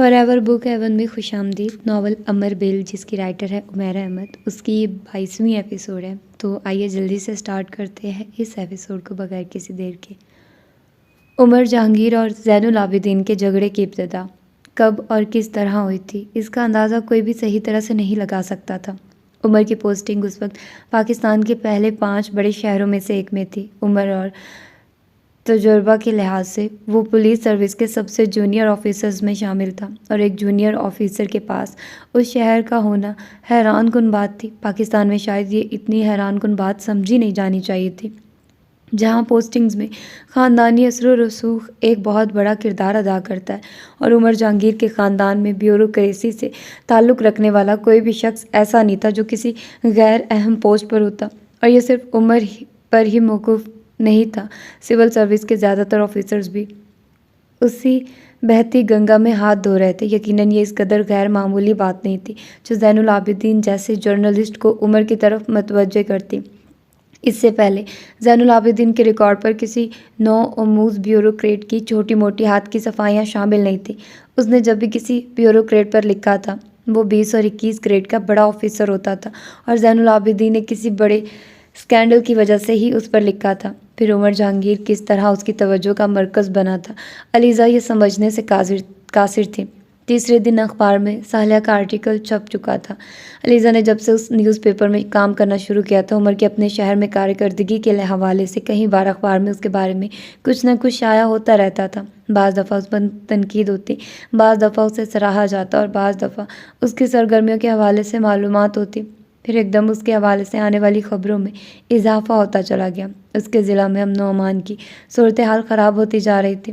Forever book haven में खुशामदीद। Novel अमर bell जिसकी writer है उमैरा अहमद, उसकी ये 22वीं एपिसोड है। तो आइए जल्दी से स्टार्ट करते हैं इस एपिसोड को बगैर किसी देर के। उमर जहांगीर और ज़ैनुल आबिदीन के झगड़े की इब्तिदा कब और किस तरह हुई थी, इसका अंदाज़ा कोई भी सही तरह से नहीं लगा सकता था। उमर की पोस्टिंग उस वक्त पाकिस्तान के पहले 5 बड़े शहरों में से एक में थी। उमर और तजुर्बा के लिहाज से वो पुलिस सर्विस के सबसे जूनियर ऑफिसर्स में शामिल था और एक जूनियर ऑफिसर के पास उस शहर का होना हैरान कुन बात थी। पाकिस्तान में शायद ये इतनी हैरान कुन बात समझी नहीं जानी चाहिए थी, जहाँ पोस्टिंग्स में ख़ानदानी असर रसूख एक बहुत बड़ा किरदार अदा करता है। और उमर जहांगीर के ख़ानदान में ब्यूरोक्रेसी से ताल्लुक़ रखने वाला कोई भी शख्स ऐसा नहीं था जो किसी गैर अहम पोस्ट पर होता। और यह सिर्फ उमर पर ही मौकूफ़ नहीं था, सिविल सर्विस के ज़्यादातर ऑफिसर्स भी उसी बहती गंगा में हाथ धो रहे थे। यकीनन ये इस कदर गैर मामूली बात नहीं थी जो ज़ैनुल आबिदीन जैसे जर्नलिस्ट को उमर की तरफ मतवज्जे करती। इससे पहले ज़ैनुल आबिदीन के रिकॉर्ड पर किसी नौआमूज़ ब्यूरोक्रेट की छोटी मोटी हाथ की सफाइयाँ शामिल नहीं थी। उसने जब भी किसी ब्यूरोक्रेट पर लिखा था वो 20 और 21 ग्रेड का बड़ा ऑफिसर होता था, और ज़ैनुल आबिदीन ने किसी बड़े स्कैंडल की वजह से ही उस पर लिखा था। फिर उमर जहांगीर किस तरह उसकी तवज्जो का मरकज़ बना था, अलीज़ा ये समझने से कासिर थी। तीसरे दिन अखबार में सालिया का आर्टिकल छप चुका था। अलीज़ा ने जब से उस न्यूज़पेपर में काम करना शुरू किया था, उमर के अपने शहर में कारकर्दगी के हवाले से कई बार अखबार में उसके बारे में कुछ न कुछ शाया होता रहता था। बाज़ दफ़ा उस पर तनकीद होती, बाज़ दफ़ा उसे सराहा जाता और बाज़ दफ़ा उसकी सरगर्मियों के हवाले से मालूमात होती। फिर एकदम उसके हवाले से आने वाली ख़बरों में इजाफ़ा होता चला गया। उसके ज़िला में अमन व अमान की सूरत हाल ख़राब होती जा रही थी।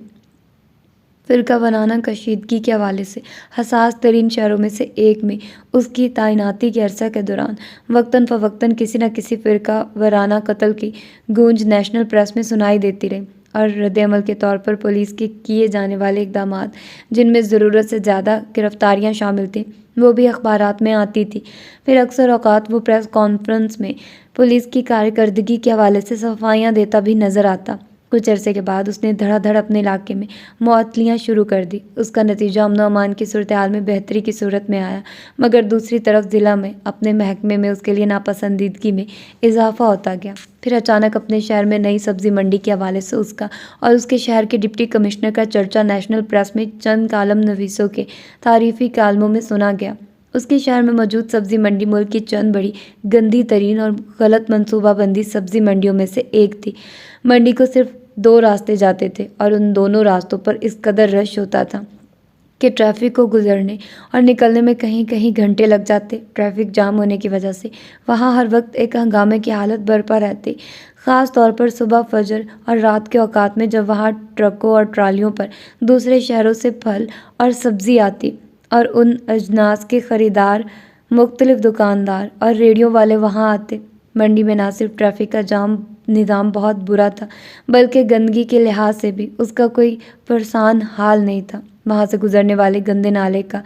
फ़िरका बनाना कशीदगी के हवाले से हसास तरीन शहरों में से एक में उसकी तैनाती के अरसा के दौरान वक्तन फ़वक्तन किसी न किसी फ़िरका वराना कत्ल की गूंज नेशनल प्रेस में सुनाई देती रही, और रद्द-ए-अमल के तौर पर पुलिस के किए जाने वाले इक़दामात, जिनमें ज़रूरत से ज़्यादा गिरफ़्तारियाँ शामिल थीं, वो भी अखबारात में आती थी। फिर अक्सर औक़ात वो प्रेस कॉन्फ्रेंस में पुलिस की कारकर्दगी के हवाले से सफाइयाँ देता भी नज़र आता। कुछ अरसे के बाद उसने धड़ाधड़ अपने इलाके में मुअत्तलियाँ शुरू कर दी। उसका नतीजा अमन व अमान की सूरत हाल में बेहतरी की सूरत में आया, मगर दूसरी तरफ ज़िला में अपने महकमे में उसके लिए नापसंदीदगी में इजाफ़ा होता गया। फिर अचानक अपने शहर में नई सब्ज़ी मंडी के हवाले से उसका और उसके शहर के डिप्टी कमिश्नर का चर्चा नेशनल प्रेस में चंद कालम नवीसों के तारीफ़ी कालमों में सुना गया। उसके शहर में मौजूद सब्ज़ी मंडी मुल्क की चंद बड़ी गंदी तरीन और गलत मनसूबाबंदी सब्ज़ी मंडियों में से एक थी। मंडी को सिर्फ 2 रास्ते जाते थे और उन दोनों रास्तों पर इस कदर रश होता था कि ट्रैफिक को गुजरने और निकलने में कहीं कहीं घंटे लग जाते। ट्रैफिक जाम होने की वजह से वहाँ हर वक्त एक हंगामे की हालत बरपा रहती, ख़ास तौर पर सुबह फजर और रात के औकात में, जब वहाँ ट्रकों और ट्रालियों पर दूसरे शहरों से फल और सब्ज़ी आती और उन अजनास के ख़रीदार, मुख्तलिफ दुकानदार और रेडियो वाले वहाँ आते। मंडी में ना सिर्फ ट्रैफिक का जाम निज़ाम बहुत बुरा था, बल्कि गंदगी के लिहाज से भी उसका कोई परसान हाल नहीं था। वहाँ से गुजरने वाले गंदे नाले का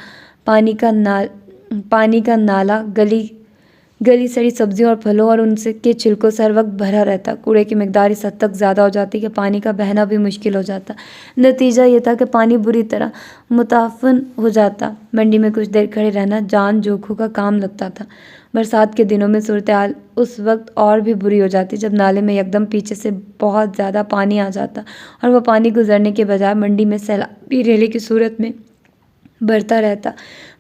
पानी का नाला गली सड़ी सब्जियों और फलों और उनसे के छिलकों से हर वक्त भरा रहता। कूड़े की मिकदार इस हद तक ज़्यादा हो जाती कि पानी का बहना भी मुश्किल हो जाता। नतीजा ये था कि पानी बुरी तरह मुताफ़न हो जाता। मंडी में कुछ देर खड़े रहना जान जोखों का काम लगता था। बरसात के दिनों में सूरत हाल उस वक्त और भी बुरी हो जाती जब नाले में एकदम पीछे से बहुत ज़्यादा पानी आ जाता और वह पानी गुजरने के बजाय मंडी में सैलाबी रेले की सूरत में बढ़ता रहता।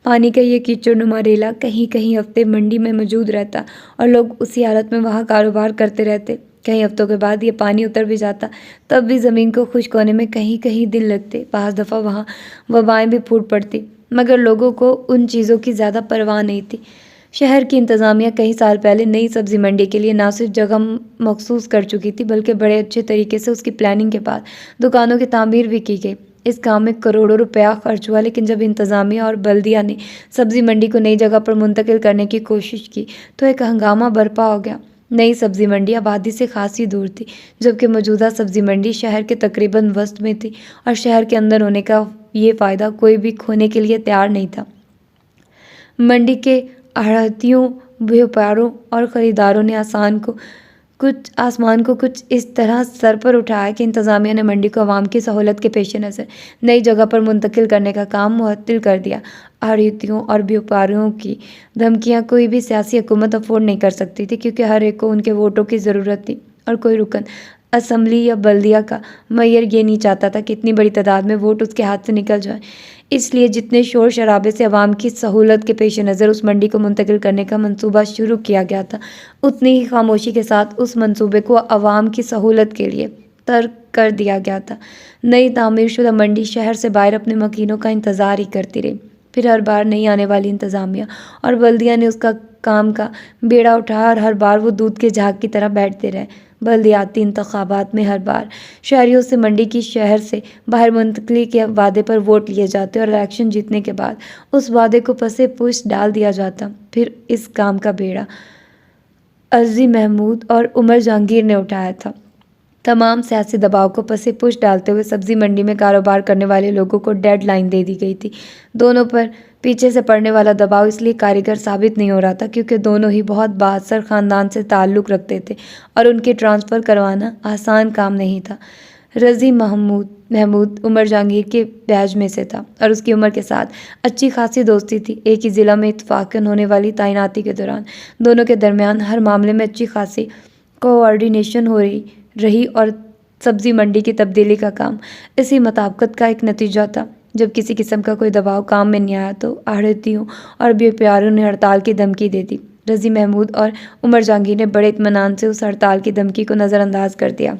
पानी का ये कीचड़नुमा रेला कहीं कहीं हफ्ते मंडी में मौजूद रहता और लोग उसी हालत में वहाँ कारोबार करते रहते। कई हफ्तों के बाद ये पानी उतर भी जाता, तब भी ज़मीन को खुश्क होने में कहीं कहीं दिन लगते। बाज़ दफ़ा वहाँ वबाएँ भी फूट पड़ती, मगर लोगों को उन चीज़ों की ज़्यादा परवाह नहीं थी। शहर की इंतज़ामिया कई साल पहले नई सब्ज़ी मंडी के लिए ना सिर्फ जगह मखसूस कर चुकी थी, बल्कि बड़े अच्छे तरीके से उसकी प्लानिंग के बाद दुकानों की तामीर भी की गई। इस काम में करोड़ों रुपया खर्च हुआ, लेकिन जब इंतज़ामिया और बल्दिया ने सब्ज़ी मंडी को नई जगह पर मुंतकिल करने की कोशिश की तो एक हंगामा बरपा हो गया। नई सब्ज़ी मंडी आबादी से खासी दूर थी, जबकि मौजूदा सब्ज़ी मंडी शहर के तकरीबन वस्त में थी, और शहर के अंदर होने का ये फ़ायदा कोई भी खोने के लिए तैयार नहीं था। मंडी के आढ़तियों, व्यापारियों और ख़रीदारों ने कुछ आसमान को कुछ इस तरह सर पर उठाया कि इंतज़ामिया ने मंडी को आवाम की सहूलत के पेश नज़र नई जगह पर मुंतकिल करने का काम मुअत्तल कर दिया। आढ़तियों और व्यापारियों की धमकियां कोई भी सियासी हुकूमत अफोर्ड नहीं कर सकती थी, क्योंकि हर एक को उनके वोटों की ज़रूरत थी और कोई रुकन असम्बली या बल्दिया का मेयर ये नहीं चाहता था कि इतनी बड़ी तादाद में वोट उसके हाथ से निकल जाए। इसलिए जितने शोर शराबे से अवाम की सहूलत के पेश नज़र उस मंडी को मुंतकिल करने का मंसूबा शुरू किया गया था, उतनी ही खामोशी के साथ उस मंसूबे को अवाम की सहूलत के लिए तर्क कर दिया गया था। नई तामीर शुदा मंडी शहर से बाहर अपने मकीनों का इंतज़ार ही करती रही। फिर हर बार नई आने वाली इंतज़ामिया और बल्दिया ने उसका काम का बेड़ा उठाया और हर बार वो दूध के झाग की तरह बैठते रहे। बल्दियाती इंतखाबात में हर बार शहरियों से मंडी की शहर से बाहर मुंतकली के वादे पर वोट लिए जाते और इलेक्शन जीतने के बाद उस वादे को पसे पुश डाल दिया जाता। फिर इस काम का बेड़ा अर्जी महमूद और उमर जहांगीर ने उठाया था। तमाम सियासी दबाव को पसे पुश डालते हुए सब्जी मंडी में कारोबार करने वाले लोगों को डेडलाइन दे दी गई थी। दोनों पर पीछे से पड़ने वाला दबाव इसलिए कारीगर साबित नहीं हो रहा था क्योंकि दोनों ही बहुत बाअसर ख़ानदान से ताल्लुक़ रखते थे और उनके ट्रांसफ़र करवाना आसान काम नहीं था। रज़ी महमूद उमर जहांगीर के बैच में से था और उसकी उम्र के साथ अच्छी खासी दोस्ती थी। एक ही ज़िला में इत्तफ़ाक़न होने वाली तैनाती के दौरान दोनों के दरमियान हर मामले में अच्छी खासी कोऑर्डिनेशन हो रही और सब्ज़ी मंडी की तब्दीली का काम इसी मुताबिकत का एक नतीजा था। जब किसी किस्म का कोई दबाव काम में नहीं आया तो आढ़तियों और व्यापारियों ने हड़ताल की धमकी दे दी। रज़ी महमूद और उमर जहांगीर ने बड़े इत्मीनान से उस हड़ताल की धमकी को नज़रअंदाज कर दिया।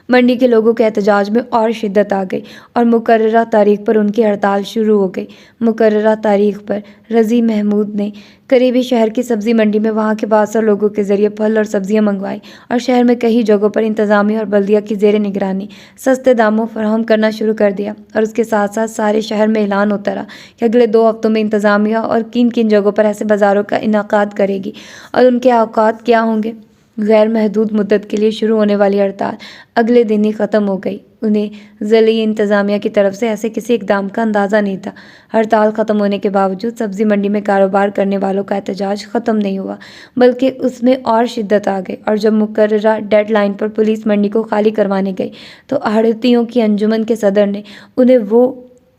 मंडी के लोगों के एहतजाज में और शिद्दत आ गई और मुकर्ररा तारीख पर उनकी हड़ताल शुरू हो गई। मुकर्ररा तारीख पर रज़ी महमूद ने करीबी शहर की सब्ज़ी मंडी में वहाँ के बासर लोगों के ज़रिए फल और सब्ज़ियाँ मंगवाई और शहर में कई जगहों पर इंतज़ामिया और बल्दिया की ज़ेर निगरानी सस्ते दामों फराहम करना शुरू कर दिया। और उसके साथ साथ सारे शहर में ऐलान होता रहा कि अगले 2 हफ्तों में इंतज़ामिया और किन किन जगहों पर ऐसे बाज़ारों का इनाकाद करेगी और उनके औकात क्या होंगे। गैर महदूद मुद्दत के लिए शुरू होने वाली हड़ताल अगले दिन ही ख़त्म हो गई। उन्हें ज़िली इंतज़ामिया की तरफ से ऐसे किसी इक़दाम का अंदाज़ा नहीं था। हड़ताल ख़त्म होने के बावजूद सब्ज़ी मंडी में कारोबार करने वालों का एहतजाज ख़त्म नहीं हुआ, बल्कि उसमें और शिद्दत आ गई। और जब मुकर्ररा डेडलाइन पर पुलिस मंडी को खाली करवाने गई तो आढ़तियों की अंजुमन के सदर ने उन्हें वो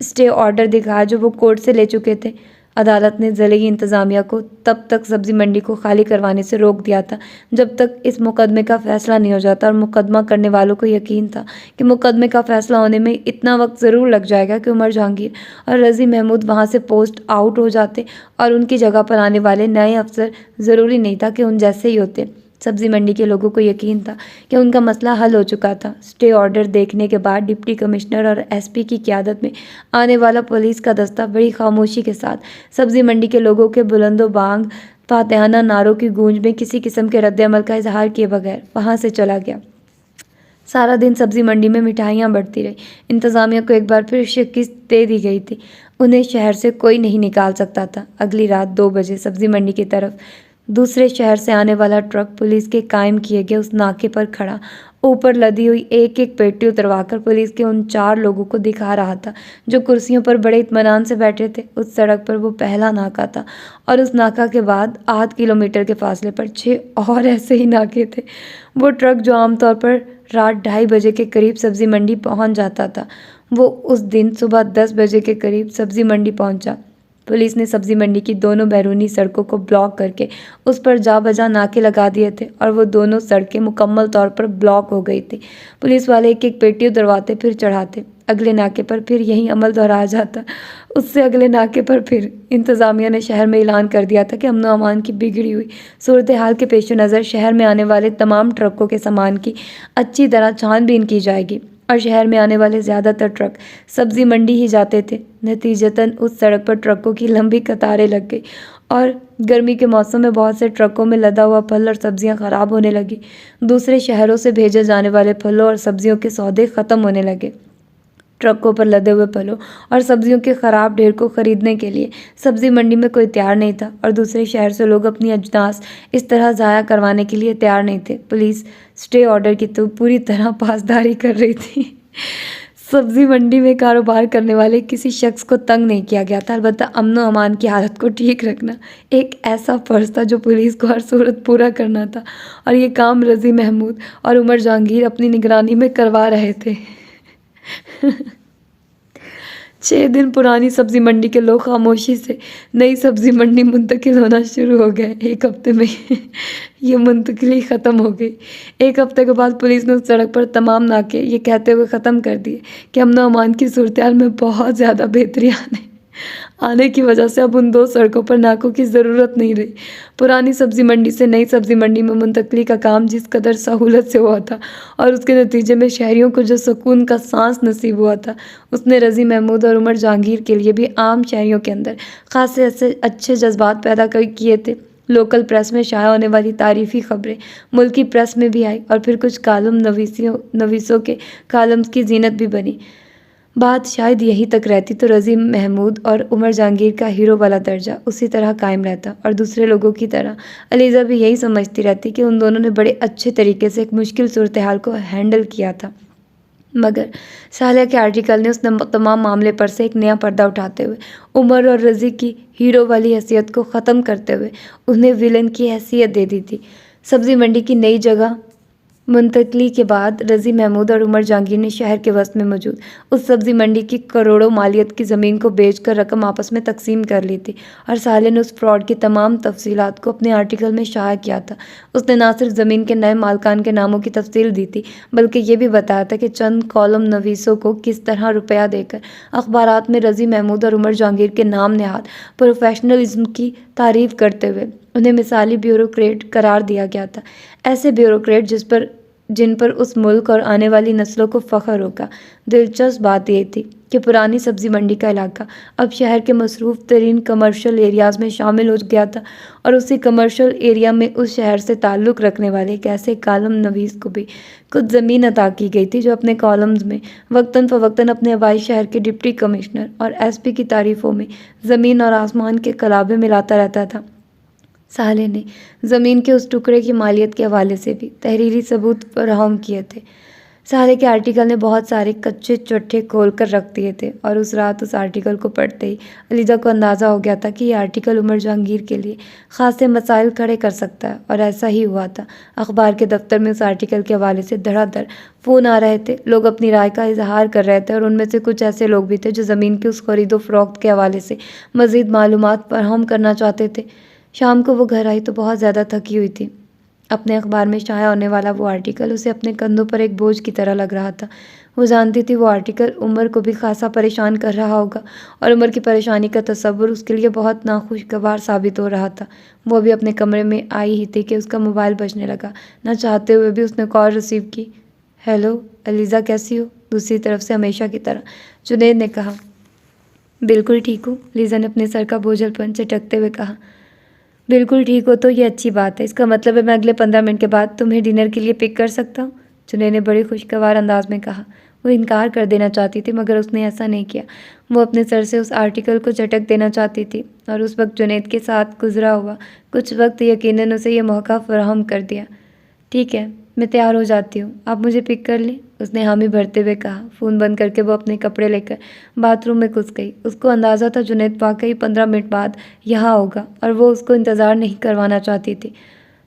स्टे ऑर्डर दिखाया जो वो कोर्ट से ले चुके थे। अदालत ने ज़िले इंतज़ामिया को तब तक सब्ज़ी मंडी को खाली करवाने से रोक दिया था जब तक इस मुकदमे का फ़ैसला नहीं हो जाता। और मुकदमा करने वालों को यकीन था कि मुकदमे का फ़ैसला होने में इतना वक्त ज़रूर लग जाएगा कि उमर जहांगीर और रज़ी महमूद वहाँ से पोस्ट आउट हो जाते और उनकी जगह पर आने वाले नए अफसर ज़रूरी नहीं था कि उन जैसे ही होते। सब्ज़ी मंडी के लोगों को यकीन था कि उनका मसला हल हो चुका था। स्टे ऑर्डर देखने के बाद डिप्टी कमिश्नर और एसपी की क़यादत में आने वाला पुलिस का दस्ता बड़ी खामोशी के साथ सब्ज़ी मंडी के लोगों के बुलंदो बांग फातिहाना नारों की गूंज में किसी किस्म के रद्द-ए-अमल का इजहार किए बगैर वहाँ से चला गया। सारा दिन सब्ज़ी मंडी में मिठाइयाँ बढ़ती रही। इंतज़ामिया को एक बार फिर शिकस्त दे दी गई थी। उन्हें शहर से कोई नहीं निकाल सकता था। अगली रात 2 बजे सब्ज़ी मंडी की तरफ दूसरे शहर से आने वाला ट्रक पुलिस के कायम किए गए उस नाके पर खड़ा ऊपर लदी हुई एक एक पेटी उतरवाकर पुलिस के उन 4 लोगों को दिखा रहा था जो कुर्सियों पर बड़े इत्मीनान से बैठे थे। उस सड़क पर वो पहला नाका था और उस नाका के बाद आध किलोमीटर के फासले पर 6 और ऐसे ही नाके थे। वो ट्रक जो आमतौर पर रात 2:30 बजे के करीब सब्ज़ी मंडी पहुंच जाता था, वो उस दिन सुबह 10 बजे के करीब सब्ज़ी मंडी पहुंचा। पुलिस ने सब्ज़ी मंडी की दोनों बैरूनी सड़कों को ब्लॉक करके उस पर जा बजा नाके लगा दिए थे और वो दोनों सड़कें मुकम्मल तौर पर ब्लॉक हो गई थी। पुलिस वाले एक एक पेटी उतरवाते फिर चढ़ाते। अगले नाके पर फिर यही अमल दोहराया जाता। उससे अगले नाके पर फिर इंतज़ामिया ने शहर में ऐलान कर दिया था कि अमन व अमान की बिगड़ी हुई सूरत हाल के पेश नज़र शहर में आने वाले तमाम ट्रकों के सामान की अच्छी तरह छानबीन की जाएगी और शहर में आने वाले ज़्यादातर ट्रक सब्ज़ी मंडी ही जाते थे। नतीजतन उस सड़क पर ट्रकों की लंबी कतारें लग गई और गर्मी के मौसम में बहुत से ट्रकों में लदा हुआ फल और सब्जियां ख़राब होने लगी। दूसरे शहरों से भेजे जाने वाले फलों और सब्जियों के सौदे ख़त्म होने लगे। ट्रकों पर लदे हुए फलों और सब्जियों के ख़राब ढेर को ख़रीदने के लिए सब्ज़ी मंडी में कोई तैयार नहीं था और दूसरे शहर से लोग अपनी अजनास इस तरह ज़ाया करवाने के लिए तैयार नहीं थे। पुलिस स्टे ऑर्डर की तो पूरी तरह पासदारी कर रही थी। सब्जी मंडी में कारोबार करने वाले किसी शख्स को तंग नहीं किया गया था, अलबत्ता अमन व अमान की हालत को ठीक रखना एक ऐसा फ़र्ज़ था जो पुलिस को हर सूरत पूरा करना था, और ये काम रज़ी महमूद और उमर जहांगीर अपनी निगरानी में करवा रहे थे। 6 दिन पुरानी सब्जी मंडी के लोग खामोशी से नई सब्जी मंडी मुंतकिल होना शुरू हो गए। 1 हफ्ते में ये मुंतकिली ख़त्म हो गई। 1 हफ्ते के बाद पुलिस ने उस सड़क पर तमाम नाके ये कहते हुए ख़त्म कर दिए कि अमन अमान की सूरत-ए-हाल में बहुत ज़्यादा बेहतरी आने की वजह से अब उन 2 सड़कों पर नाकों की ज़रूरत नहीं रही। पुरानी सब्ज़ी मंडी से नई सब्ज़ी मंडी में मुंतकली का काम जिस कदर सहूलत से हुआ था और उसके नतीजे में शहरियों को जो सुकून का सांस नसीब हुआ था, उसने रज़ी महमूद और उमर जहांगीर के लिए भी आम शहरियों के अंदर खासे ऐसे अच्छे जज्बात पैदा किए थे। लोकल प्रेस में शाया होने वाली तारीफ़ी ख़बरें मुल्की प्रेस में भी आई और फिर कुछ कालम नवीसों के कालम्स की जीनत भी बनी। बात शायद यहीं तक रहती तो रज़ी महमूद और उमर जहांगीर का हीरो वाला दर्जा उसी तरह कायम रहता, और दूसरे लोगों की तरह अलीज़ा भी यही समझती रहती कि उन दोनों ने बड़े अच्छे तरीके से एक मुश्किल सूरत हाल को हैंडल किया था। मगर सालिया के आर्टिकल ने उस तमाम मामले पर से एक नया पर्दा उठाते हुए उमर और रज़ी की हीरो वाली हैसियत को ख़त्म करते हुए उन्हें विलन की हैसियत दे दी थी। सब्ज़ी मंडी की नई जगह मुंतकली के बाद रज़ी महमूद और उमर जहांगीर ने शहर के वस्त में मौजूद उस सब्ज़ी मंडी की करोड़ों मालियत की ज़मीन को बेचकर रकम आपस में तकसीम कर ली थी, और साले ने उस फ्रॉड की तमाम तफसीलात को अपने आर्टिकल में शाया किया था। उसने ना सिर्फ ज़मीन के नए मालकान के नामों की तफसील दी थी, बल्कि ये भी बताया था कि चंद कॉलम नवीसों को किस तरह रुपया देकर अखबारात में रज़ी महमूद और उमर जहांगीर के नाम नहाद प्रोफेशनलिज्म की तारीफ़ करते हुए उन्हें मिसाली ब्यूरोक्रेट करार दिया गया था। ऐसे ब्यूरोक्रेट जिन पर उस मुल्क और आने वाली नस्लों को फ़ख्र होगा। दिलचस्प बात यह थी कि पुरानी सब्ज़ी मंडी का इलाका अब शहर के मसरूफ़ तरीन कमर्शियल एरियाज़ में शामिल हो गया था, और उसी कमर्शियल एरिया में उस शहर से ताल्लुक़ रखने वाले एक ऐसे कालम नवीस को भी कुछ ज़मीन अता की गई थी जो अपने कॉलम्स में वक्तन फ़वक्तन अपने आबाई शहर के डिप्टी कमिश्नर और SP की तारीफ़ों में ज़मीन और आसमान के कलाबे मिलाता रहता था। साले ने ज़मीन के उस टुकड़े की मालियत के हवाले से भी तहरीरी सबूत फराहम किए थे। साले के आर्टिकल ने बहुत सारे कच्चे चट्टे खोल कर रख दिए थे, और उस रात उस आर्टिकल को पढ़ते ही अलीज़ा को अंदाज़ा हो गया था कि यह आर्टिकल उमर जहांगीर के लिए ख़ासे मसाइल खड़े कर सकता है, और ऐसा ही हुआ था। अखबार के दफ्तर में उस आर्टिकल के हवाले से धड़ाधड़ फ़ोन आ रहे थे। लोग अपनी राय का इजहार कर रहे थे, और उनमें से कुछ ऐसे लोग भी थे जो ज़मीन की उस खरीदो फ़रोख्त के हवाले से मज़ीद मालूमात फराहम करना चाहते थे। शाम को वो घर आई तो बहुत ज़्यादा थकी हुई थी। अपने अखबार में शाया होने वाला वो आर्टिकल उसे अपने कंधों पर एक बोझ की तरह लग रहा था। वो जानती थी वो आर्टिकल उमर को भी खासा परेशान कर रहा होगा, और उमर की परेशानी का तसव्वुर उसके लिए बहुत नाखुशगवार साबित हो रहा था। वो अभी अपने कमरे में आई ही थी कि उसका मोबाइल बजने लगा। न चाहते हुए भी उसने कॉल रिसीव की। हेलो अलीज़ा, कैसी हो? दूसरी तरफ से हमेशा की तरह जुनैद ने कहा। बिल्कुल ठीक हूँ, लीज़ा ने अपने सर का बोझलपन चटकते हुए कहा। बिल्कुल ठीक हो तो ये अच्छी बात है। इसका मतलब है मैं अगले 15 मिनट के बाद तुम्हें डिनर के लिए पिक कर सकता हूँ, जुनैद ने बड़े खुशगवार अंदाज में कहा। वो इनकार कर देना चाहती थी, मगर उसने ऐसा नहीं किया। वो अपने सर से उस आर्टिकल को झटक देना चाहती थी, और उस वक्त जुनैद के साथ गुजरा हुआ कुछ वक्त यकीनन उसे यह मौका फराहम कर दिया। ठीक है, मैं तैयार हो जाती हूँ, आप मुझे पिक कर लें, उसने हामी भरते हुए कहा। फ़ोन बंद करके वो अपने कपड़े लेकर बाथरूम में घुस गई। उसको अंदाज़ा था जुनैद वाकई 15 मिनट बाद यहाँ होगा, और वो उसको इंतज़ार नहीं करवाना चाहती थी।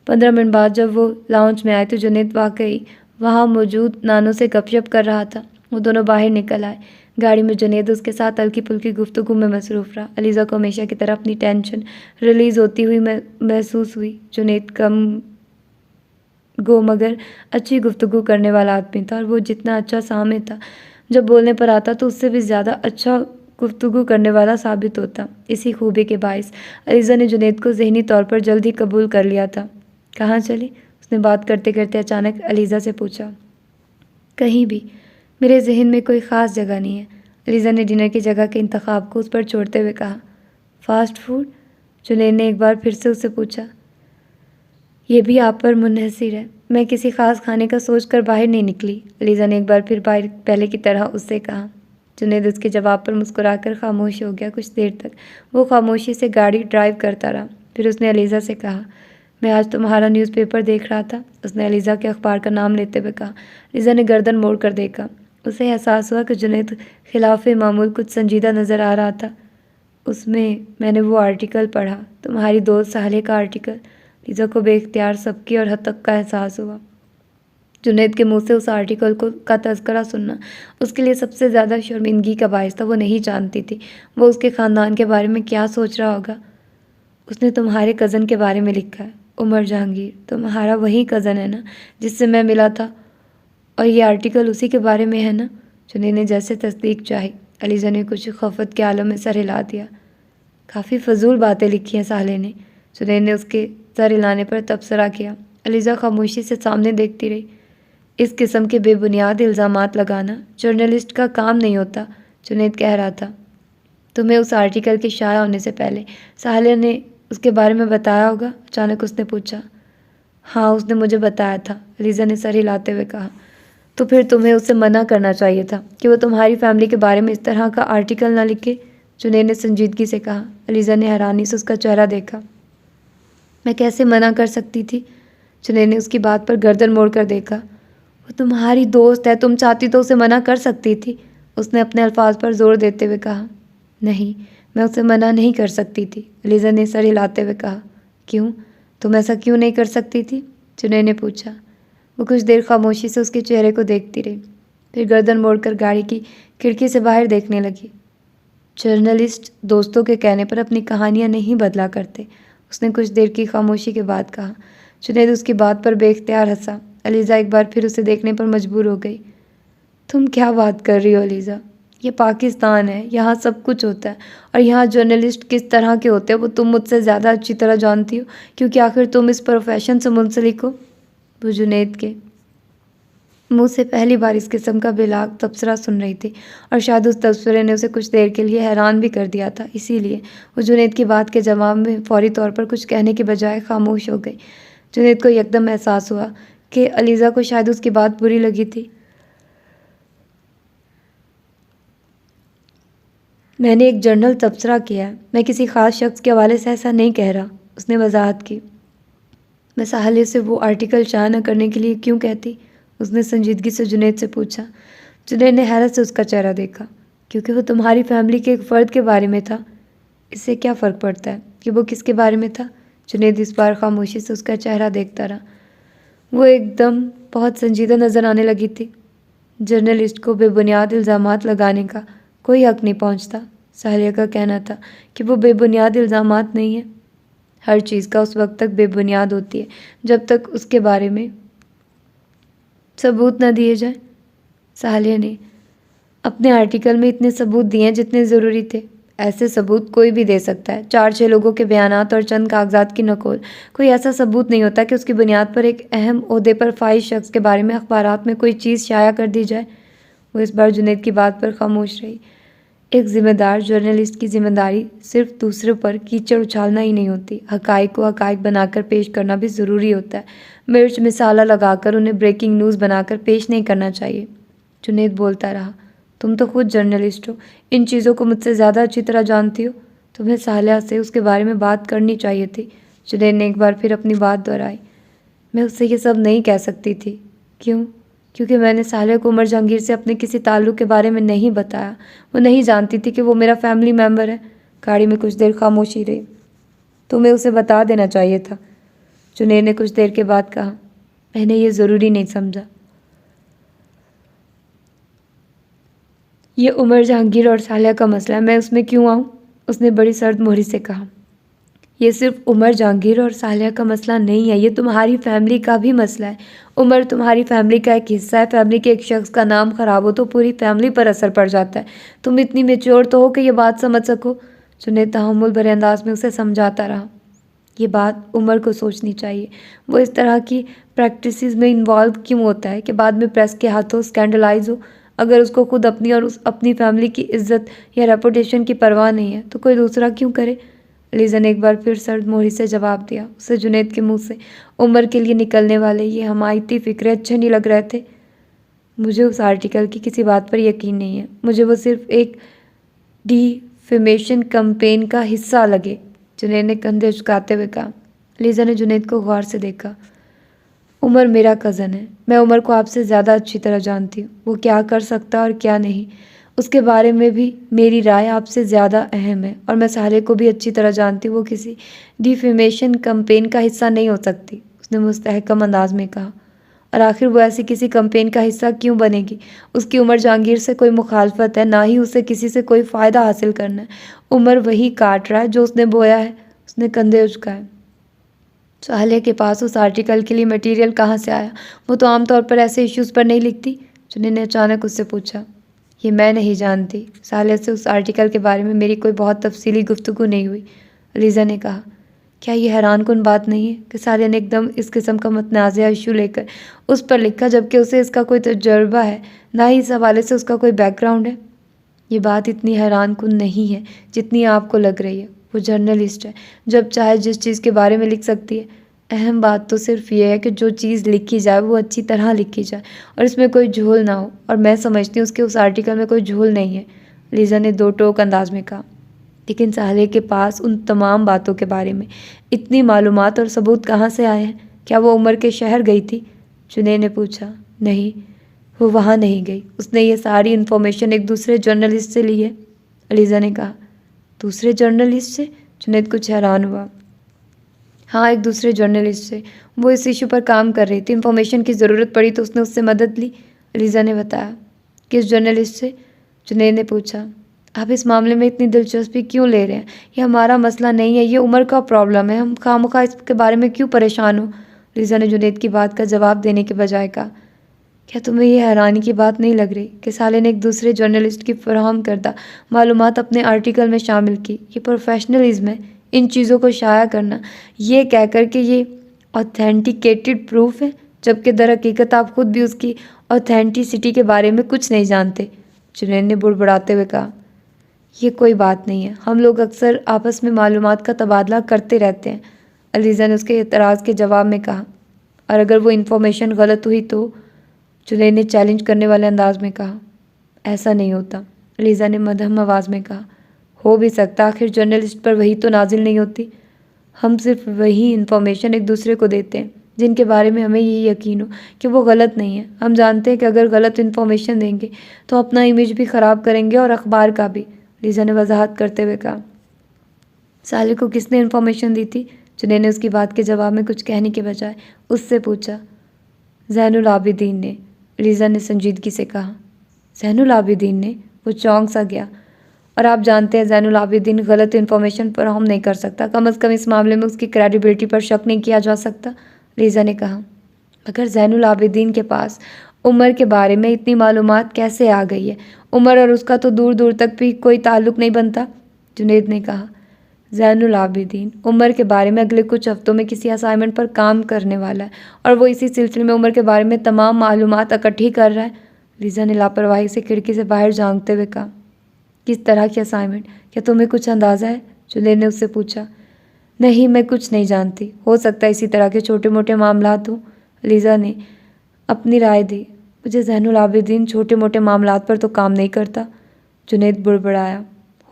15 मिनट बाद जब वो लाउंज में आए तो जुनैद वाकई वहाँ मौजूद नानों से गपशप कर रहा था। वो दोनों बाहर निकल आए। गाड़ी में जुनैद उसके साथ हल्की फुल्की गुफ्तगू में मसरूफ़ रहा। अलीज़ा को हमेशा की तरह अपनी टेंशन रिलीज़ होती हुई महसूस हुई। जुनैद कम गो मगर अच्छी गुफ्तगू करने वाला आदमी था, और वो जितना अच्छा सामने था जब बोलने पर आता तो उससे भी ज़्यादा अच्छा गुफ्तगू करने वाला साबित होता। इसी खूबी के बायस अलीज़ा ने जुनैद को ज़हनी तौर पर जल्द ही कबूल कर लिया था। कहाँ चली? उसने बात करते करते अचानक अलीज़ा से पूछा। कहीं भी, मेरे जहन में कोई ख़ास जगह नहीं है, अलीज़ा ने डिनर की जगह के इंतखाब को उस पर छोड़ते हुए कहा। Fast food? जुनैद ने एक बार फिर से उससे पूछा। ये भी आप पर मुनहसिर है, मैं किसी ख़ास खाने का सोच कर बाहर नहीं निकली, अलीज़ा ने एक बार फिर पहले की तरह उससे कहा। जुनैद उसके जवाब पर मुस्कुराकर खामोश हो गया। कुछ देर तक वो खामोशी से गाड़ी ड्राइव करता रहा। फिर उसने अलीज़ा से कहा, मैं आज तुम्हारा न्यूज़पेपर देख रहा था। उसने अलीज़ा के अखबार का नाम लेते हुए कहा। अलीज़ा ने गर्दन मोड़ कर देखा। उसे एहसास हुआ कि जुनैद खिलाफ मामूल कुछ संजीदा नज़र आ रहा था। उसमें मैंने वो आर्टिकल पढ़ा, तुम्हारी दोस्त साले का आर्टिकल। लीज़ा को बेख्तियार सबकी और हद तक का एहसास हुआ। जुनैद के मुंह से उस आर्टिकल का तज़करा सुनना उसके लिए सबसे ज़्यादा शर्मिंदगी का बायस था। वो नहीं जानती थी वो उसके ख़ानदान के बारे में क्या सोच रहा होगा। उसने तुम्हारे कज़न के बारे में लिखा है, उमर जहांगीर। तुम्हारा वही कज़न है ना जिससे मैं मिला था, और ये आर्टिकल उसी के बारे में है ना? जुनैद ने जैसे तस्दीक चाही। अलीज़ा ने कुछ खफत के आलम में सर हिला दिया। काफ़ी फजूल बातें लिखी हैं साले ने। जुनैद ने उसके सर हिलाने पर तबसरा किया। अलीज़ा खामोशी से सामने देखती रही। इस किस्म के बेबुनियाद इल्ज़ामात लगाना जर्नलिस्ट का काम नहीं होता, जुनैद कह रहा था। तुम्हें उस आर्टिकल के शाया होने से पहले साले ने उसके बारे में बताया होगा? अचानक उसने पूछा। हाँ, उसने मुझे बताया था, अलीज़ा ने सर हिलाते हुए कहा। तो फिर तुम्हें उससे मना करना चाहिए था कि वो तुम्हारी फैमिली के बारे में इस तरह का आर्टिकल ना लिखे, जुनैद ने संजीदगी से कहा। अलीज़ा ने हैरानी से उसका चेहरा देखा। मैं कैसे मना कर सकती थी? जुनैद ने उसकी बात पर गर्दन मोड़कर देखा। वो तुम्हारी दोस्त है, तुम चाहती तो उसे मना कर सकती थी, उसने अपने अल्फाज पर जोर देते हुए कहा। नहीं, मैं उसे मना नहीं कर सकती थी, अलीज़ा ने सर हिलाते हुए कहा। क्यों? तुम ऐसा क्यों नहीं कर सकती थी? जुनैद ने पूछा। वो कुछ देर खामोशी से उसके चेहरे को देखती रही, फिर गर्दन मोड़कर गाड़ी की खिड़की से बाहर देखने लगी। जर्नलिस्ट दोस्तों के कहने पर अपनी कहानियां नहीं बदला करते, उसने कुछ देर की खामोशी के बाद कहा। जुनैद उसकी बात पर बेख्तियार हंसा। अलीज़ा एक बार फिर उसे देखने पर मजबूर हो गई। तुम क्या बात कर रही हो अलीज़ा? ये पाकिस्तान है, यहाँ सब कुछ होता है, और यहाँ जर्नलिस्ट किस तरह के होते हैं वो तुम मुझसे ज़्यादा अच्छी तरह जानती हो, क्योंकि आखिर तुम इस प्रोफेशन से मुंसलिक हो। वो जुनैद के मुंह से पहली बार इस किस्म का बेलाग तबसरा सुन रही थी, और शायद उस तबसरे ने उसे कुछ देर के लिए हैरान भी कर दिया था। इसीलिए वो जुनैद की बात के जवाब में फौरी तौर पर कुछ कहने के बजाय खामोश हो गई। जुनैद को एकदम एहसास हुआ कि अलीज़ा को शायद उसकी बात बुरी लगी थी। मैंने एक जर्नल तबसरा किया है, मैं किसी ख़ास शख्स के हवाले से ऐसा नहीं कह रहा, उसने वजाहत की। मैं साहले से वो आर्टिकल शाया न करने के लिए क्यों कहती? उसने संजीदगी से जुनैद से पूछा। जुनैद ने हैरत से उसका चेहरा देखा। क्योंकि वो तुम्हारी फैमिली के एक फ़र्द के बारे में था। इससे क्या फ़र्क पड़ता है कि वो किसके बारे में था? जुनैद इस बार खामोशी से उसका चेहरा देखता रहा। वो एकदम बहुत संजीदा नज़र आने लगी थी। जर्नलिस्ट को बेबुनियाद इल्ज़ामात लगाने का कोई हक़ नहीं पहुंचता। साहिया का कहना था कि वो बेबुनियाद इल्ज़ामात नहीं है। हर चीज़ का उस वक्त तक बेबुनियाद होती है जब तक उसके बारे में सबूत न दिए जाए। साहिया ने अपने आर्टिकल में इतने सबूत दिए हैं जितने ज़रूरी थे। ऐसे सबूत कोई भी दे सकता है, 4-6 लोगों के बयानात और चंद कागजात की नकल। कोई ऐसा सबूत नहीं होता कि उसकी बुनियाद पर एक अहम ओहदे पर फाइज शख्स के बारे में अखबारात में कोई चीज़ शाया कर दी जाए। वो इस बार जुनैद की बात पर खामोश रही। एक ज़िम्मेदार जर्नलिस्ट की जिम्मेदारी सिर्फ दूसरों पर कीचड़ उछालना ही नहीं होती, हक़ाइक़ को हक़ाइक़ बनाकर पेश करना भी ज़रूरी होता है। मिर्च मिसाला लगाकर उन्हें ब्रेकिंग न्यूज़ बनाकर पेश नहीं करना चाहिए। जुनैद बोलता रहा। तुम तो खुद जर्नलिस्ट हो, इन चीज़ों को मुझसे ज़्यादा अच्छी तरह जानती हो। तुम्हें सालिया से उसके बारे में बात करनी चाहिए थी। जुनैद ने एक बार फिर अपनी बात दोहराई। मैं उससे ये सब नहीं कह सकती थी। क्यों? क्योंकि मैंने सालिया को उमर जहांगीर से अपने किसी ताल्लुक़ के बारे में नहीं बताया। वो नहीं जानती थी कि वो मेरा फैमिली मेम्बर है। गाड़ी में कुछ देर खामोशी रही। तुम्हें उसे बता देना चाहिए था, जुनैद ने कुछ देर के बाद कहा। मैंने ये ज़रूरी नहीं समझा। ये उमर जहांगीर और सालिया का मसला है, मैं उसमें क्यों आऊँ? उसने बड़ी सर्द मोहरी से कहा। ये सिर्फ उमर जहांगीर और सालिया का मसला नहीं है, ये तुम्हारी फैमिली का भी मसला है। उमर तुम्हारी फैमिली का एक हिस्सा है। फैमिली के एक शख्स का नाम ख़राब हो तो पूरी फैमिली पर असर पड़ जाता है। तुम इतनी मेच्योर तो हो कि ये बात समझ सको। जुनैद तहम्मुल भरे अंदाज में उसे समझाता रहा। ये बात उमर को सोचनी चाहिए। वो इस तरह की प्रैक्टिसेस में इन्वॉल्व क्यों होता है कि बाद में प्रेस के हाथों स्कैंडलाइज हो। अगर उसको खुद अपनी और अपनी फैमिली की इज्जत या रेपुटेशन की परवाह नहीं है तो कोई दूसरा क्यों करे? अलीज़ा ने एक बार फिर सर्द मोहरी से जवाब दिया। उसे जुनैद के मुंह से उमर के लिए निकलने वाले ये हमायती फ़िक्रे अच्छे नहीं लग रहे थे। मुझे उस आर्टिकल की किसी बात पर यकीन नहीं है। मुझे वो सिर्फ एक डिफेमेशन कैंपेन का हिस्सा लगे, जुनैद ने कंधे झुकाते हुए कहा। अलीज़ा ने जुनैद को गौर से देखा। उमर मेरा कज़न है। मैं उमर को आपसे ज़्यादा अच्छी तरह जानती हूँ। वो क्या कर सकता है और क्या नहीं, उसके बारे में भी मेरी राय आपसे ज़्यादा अहम है। और मैं साले को भी अच्छी तरह जानती हूँ। वो किसी डिफेमेशन कैंपेन का हिस्सा नहीं हो सकती, उसने मुस्तहकम अंदाज में कहा। और आखिर वो ऐसी किसी कैंपेन का हिस्सा क्यों बनेगी? उसकी उमर जहांगीर से कोई मुखालफत है, ना ही उसे किसी से कोई फ़ायदा हासिल करना है। उमर वही काट रहा है जो उसने बोया है। उसने कंधे उचकाए। साले के पास उस आर्टिकल के लिए मटेरियल कहाँ से आया? वो तो आमतौर पर ऐसे इश्यूज़ पर नहीं लिखती। जुनैद ने अचानक उससे पूछा। ये मैं नहीं जानती। साले से उस आर्टिकल के बारे में मेरी कोई बहुत तफसीली गुफ्तगू नहीं हुई, अलीज़ा ने कहा। क्या ये हैरानकुन बात नहीं है कि साले ने एकदम इस किस्म का मुतनाज़ा इशू लेकर उस पर लिखा, जबकि उसे इसका कोई तजुर्बा है, ना ही इस हवाले से उसका कोई बैकग्राउंड है? ये बात इतनी हैरानकुन नहीं है जितनी आपको लग रही है। वो जर्नलिस्ट है, जब चाहे जिस चीज़ के बारे में लिख सकती है। अहम बात तो सिर्फ ये है कि जो चीज़ लिखी जाए वो अच्छी तरह लिखी जाए और इसमें कोई झोल ना हो। और मैं समझती हूँ उसके उस आर्टिकल में कोई झोल नहीं है, लीज़ा ने दो टोक अंदाज में कहा। लेकिन साले के पास उन तमाम बातों के बारे में इतनी मालूमात और सबूत कहाँ से आए हैं? क्या वो उमर के शहर गई थी? जुनैद ने पूछा। नहीं, वो वहाँ नहीं गई। उसने ये सारी इन्फॉर्मेशन एक दूसरे जर्नलिस्ट से ली है, अलीज़ा ने कहा। दूसरे जर्नलिस्ट से? जुनैद कुछ हैरान हुआ। हाँ, एक दूसरे जर्नलिस्ट से। वो इस इशू पर काम कर रही थी। इन्फॉर्मेशन की ज़रूरत पड़ी तो उसने उससे मदद ली, अलीज़ा ने बताया। किस जर्नलिस्ट से? जुनैद ने पूछा। आप इस मामले में इतनी दिलचस्पी क्यों ले रहे हैं? ये हमारा मसला नहीं है, ये उम्र का प्रॉब्लम है। हम खामखा इसके बारे में क्यों परेशान हो? अलीज़ा ने जुनैद की बात का जवाब देने के बजाय कहा। क्या तुम्हें ये हैरानी की बात नहीं लग रही कि साले ने एक दूसरे जर्नलिस्ट की फराहम करदा मालूमात अपने आर्टिकल में शामिल की? ये प्रोफेशनलिज्म है, इन चीज़ों को शाया करना, ये कह कर के ये ऑथेंटिकेटेड प्रूफ है, जबकि दर हकीकत आप खुद भी उसकी ऑथेंटिसिटी के बारे में कुछ नहीं जानते, जुनैद ने बुड़बुड़ाते हुए कहा। ये कोई बात नहीं है, हम लोग अक्सर आपस में मालूमात का तबादला करते रहते हैं, अलीज़ा ने उसके एतराज़ के जवाब में कहा। और अगर वो इन्फॉर्मेशन गलत हुई तो? जुनैद ने चैलेंज करने वाले अंदाज में कहा। ऐसा नहीं होता, अलीज़ा ने मध्यम आवाज़ में कहा। हो भी सकता, आखिर जर्नलिस्ट पर वही तो नाजिल नहीं होती। हम सिर्फ वही इन्फॉर्मेशन एक दूसरे को देते हैं जिनके बारे में हमें ये यकीन हो कि वो गलत नहीं है। हम जानते हैं कि अगर गलत इन्फॉर्मेशन देंगे तो अपना इमेज भी ख़राब करेंगे और अखबार का भी, अलीज़ा ने वजाहत करते हुए कहा। साले को किसने इन्फॉर्मेशन दी थी? जुनैद ने उसकी बात के जवाब में कुछ कहने के बजाय उससे पूछा। ज़ैनुल आबिदीन ने, अलीज़ा ने संजीदगी से कहा। ज़ैनुल आबिदीन ने? वो चौंक सा गया। और आप जानते हैं ज़ैनुल आबिदीन गलत इन्फॉर्मेशन फराहम नहीं कर सकता। कम अज़ कम इस मामले में उसकी क्रेडिबिलिटी पर शक नहीं किया जा सकता, अलीज़ा ने कहा। मगर ज़ैनुल आबिदीन के पास उमर के बारे में इतनी मालूमात कैसे आ गई है? उमर और उसका तो दूर दूर तक भी कोई ताल्लुक़ नहीं बनता, जुनैद ने कहा। ज़ैनुल आबिदीन उमर के बारे में अगले कुछ हफ्तों में किसी असाइनमेंट पर काम करने वाला है और वो इसी सिलसिले में उमर के बारे में तमाम मालूमात इकट्ठी कर रहा है, लीज़ा ने लापरवाही से खिड़की से बाहर झांकते हुए कहा। किस तरह की असाइनमेंट? क्या तुम्हें कुछ अंदाज़ा है? जुनैद ने उससे पूछा। नहीं, मैं कुछ नहीं जानती। हो सकता है इसी तरह के छोटे मोटे मामलात हों, लीज़ा ने अपनी राय दी। मुझे ज़ैनुल आबिदीन छोटे मोटे मामलात पर तो काम नहीं करता, जुनैद बुड़बुड़ाया।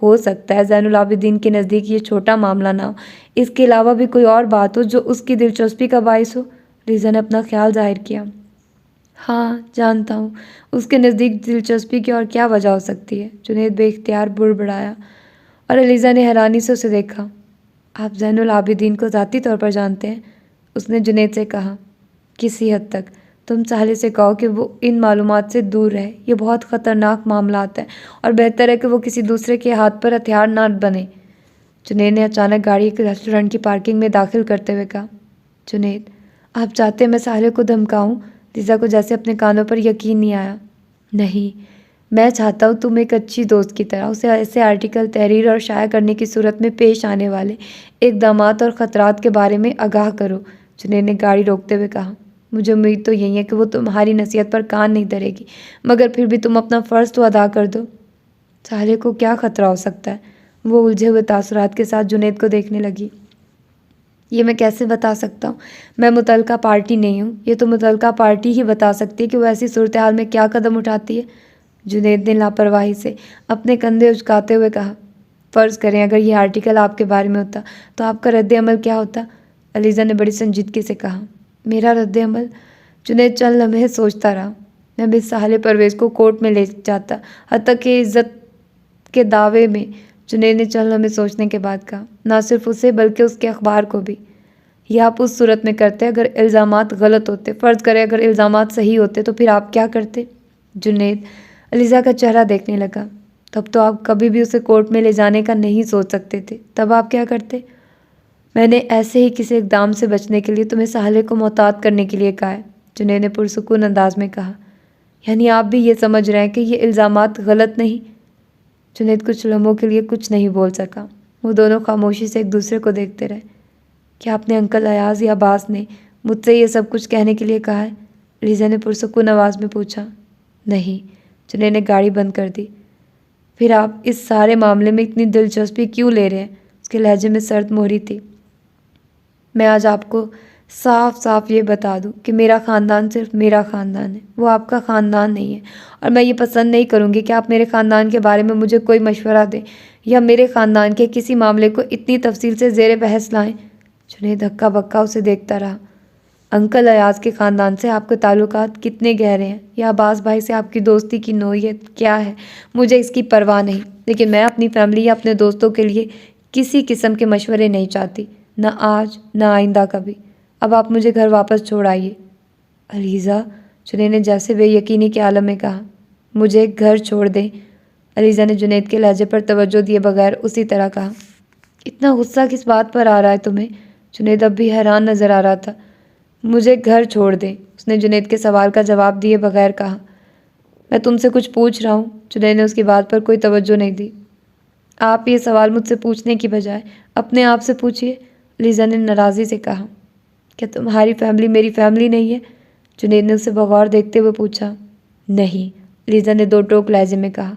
हो सकता है ज़ैनुल आबिदीन के नज़दीक ये छोटा मामला ना हो, इसके अलावा भी कोई और बात हो जो उसकी दिलचस्पी का बायस हो, लीज़ा ने अपना ख्याल जाहिर किया। हाँ, जानता हूँ, उसके नज़दीक दिलचस्पी की और क्या वजह हो सकती है, जुनैद बेइख्तियार बुड़बुड़ाया। और अलीज़ा ने हैरानी से उसे देखा। आप ज़ैनुल आबिदीन को ज़ाती तौर पर जानते हैं? उसने जुनैद से कहा। किसी हद तक। तुम साले से कहो कि वो इन मालूमात से दूर रहे। ये बहुत ख़तरनाक मामलात है और बेहतर है कि वो किसी दूसरे के हाथ पर हथियार ना बने, जुनैद ने अचानक गाड़ी एक रेस्टोरेंट की पार्किंग में दाखिल करते हुए कहा। जुनैद, आप चाहते हैं मैं साले को धमकाऊं? लीज़ा को जैसे अपने कानों पर यकीन नहीं आया। नहीं, मैं चाहता हूँ तुम एक अच्छी दोस्त की तरह उसे ऐसे आर्टिकल तहरीर और शाया करने की सूरत में पेश आने वाले इक़दामात और ख़तरात के बारे में आगाह करो, जुनैद ने गाड़ी रोकते हुए कहा। मुझे उम्मीद तो यही है कि वो तुम्हारी नसीहत पर कान नहीं धरेगी, मगर फिर भी तुम अपना फ़र्ज़ तो अदा कर दो। साले को क्या ख़तरा हो सकता है? वो उलझे हुए तासुरात के साथ जुनैद को देखने लगी। ये मैं कैसे बता सकता हूँ? मैं मुतलका पार्टी नहीं हूँ। ये तो मुतलका पार्टी ही बता सकती है कि वो ऐसी सूरत हाल में क्या कदम उठाती है, जुनैद ने लापरवाही से अपने कंधे उचकाते हुए कहा। फ़र्ज़ करें अगर ये आर्टिकल आपके बारे में होता तो आपका रद्द अमल क्या होता, अलीज़ा ने बड़ी संजीदगी से कहा। मेरा रद्द-ए-अमल? जुनैद चंद लम्हे सोचता रहा। मैं भी साले परवेज़ को कोर्ट में ले जाता, हत्या की इज्जत के दावे में। जुनैद ने चंद लम्हे सोचने के बाद कहा, ना सिर्फ उसे बल्कि उसके अखबार को भी। यह आप उस सूरत में करते अगर इल्ज़ामात गलत होते। फ़र्ज़ करें अगर इल्ज़ामात सही होते तो फिर आप क्या करते? जुनैद अलीज़ा का चेहरा देखने लगा। तब तो आप कभी भी उसे कोर्ट में ले जाने का नहीं सोच सकते थे। तब आप क्या करते? मैंने ऐसे ही किसी इक़दाम से बचने के लिए तुम्हें साले को मोहतात करने के लिए कहा है, जुनैद ने पुरसुकून अंदाज में कहा। यानी आप भी ये समझ रहे हैं कि ये इल्ज़ामात गलत नहीं? जुनैद कुछ लम्हों के लिए कुछ नहीं बोल सका। वो दोनों खामोशी से एक दूसरे को देखते रहे। क्या आपने अंकल अयाज या अब्बास ने मुझसे ये सब कुछ कहने के लिए कहा है? लीज़ा ने पुरसुकून आवाज़ में पूछा। नहीं, जुनैद ने गाड़ी बंद कर दी। फिर आप इस सारे मामले में इतनी दिलचस्पी क्यों ले रहे हैं? उसके लहजे में सर्द मोहरी थी। मैं आज आपको साफ साफ ये बता दूं कि मेरा ख़ानदान सिर्फ मेरा ख़ानदान है, वो आपका ख़ानदान नहीं है। और मैं ये पसंद नहीं करूँगी कि आप मेरे ख़ानदान के बारे में मुझे कोई मशवरा दें या मेरे ख़ानदान के किसी मामले को इतनी तफसील से ज़ेर बहस लाएं। जुनैद हक्का बक्का उसे देखता रहा। अंकल अयाज के ख़ानदान से आपके ताल्लुकात कितने गहरे हैं या अब्बास भाई से आपकी दोस्ती की नोयत क्या है, मुझे इसकी परवाह नहीं। लेकिन मैं अपनी फैमिली या अपने दोस्तों के लिए किसी किस्म के मशवरे नहीं चाहती, ना आज ना आइंदा कभी। अब आप मुझे घर वापस छोड़ आइए। अलीज़ा, जुनैद ने जैसे बेयकीनी के आलम में कहा। मुझे घर छोड़ दें? अलीज़ा ने जुनैद के लहजे पर तवज्जो दिए बगैर उसी तरह कहा। इतना गुस्सा किस बात पर आ रहा है तुम्हें? जुनैद अब भी हैरान नज़र आ रहा था। मुझे घर छोड़ दें, उसने जुनैद के सवाल का जवाब दिए बगैर कहा। मैं तुमसे कुछ पूछ रहा हूँ। जुनैद ने उसकी बात पर कोई तवज्जो नहीं दी। आप ये सवाल मुझसे पूछने की बजाय अपने आप से पूछिए, लीज़ा ने नाराज़ी से कहा। क्या तुम्हारी फैमिली मेरी फैमिली नहीं है? जुनैद ने उसे बगौर देखते हुए पूछा। नहीं, लीज़ा ने दो टोक लहजे में कहा।